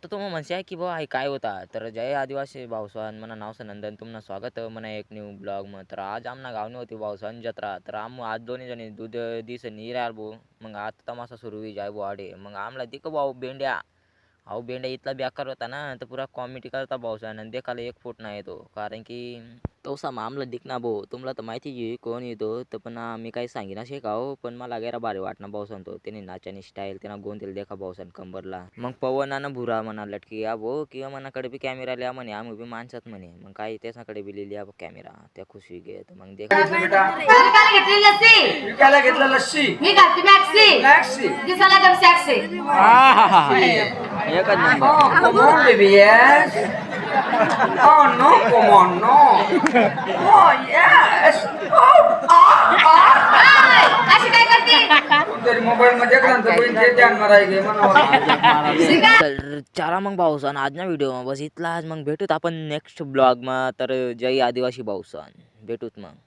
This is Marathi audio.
आता तुम्ही म्हणशाय की बुवा हे काय होता तर जय आदिवासी भाऊसान मना नाव नंदन तुमनं स्वागत मना एक न्यू ब्लॉग म तर आज आमना गावनी होती भाऊसान जत्रा तर आम आज दोन्ही जणी दूध दिस नीर आल भाऊ मग आता तमाशा सुरू होई जाय भाऊ आडे मग आमला दिक भाऊ बेंड्या अहो बेंड्या इथला बेकार होता ना तर पुरा कॉमेडी करता भाऊसान आणि देखाला एक फूट नाही येतो कारण की तोसा मामला दिखना भाऊ तुम्हाला तर माहिती आहे कोण येतो तर पण मी काही सांगिना शिकाव पण मला गैरा भारी वाटणं भाऊ सांगतो त्याने नाचानी स्टाईल त्यांना गोंधळ देखा भाऊसान कंबरला मग पवनानं भुरा म्हणा लटकी या भाऊ किंवा मनाकडे बी कॅमेरा लिहा म्हणे आम्ही बी माणसात म्हणे मग काही त्याच्याकडे बी लिहिली कॅमेरा त्या खुशी घेत मग देख विकायला घेतली लस्सी विकायला घेतलं लस्सी मी घालते मॅक्सी मॅक्सी दिसायला एकदम सॅक्सी एकच number come on baby yes oh no come on no oh yes अशी काय करते तरी मोबाईल मध्ये ग्रंथ ध्यान मारायचे म्हणा तर चला मग भाऊसान आज ना व्हिडिओ बस इथला आज मग भेटूत आपण नेक्स्ट ब्लॉग मा तर जय आदिवासी भाऊसान भेटूत मग.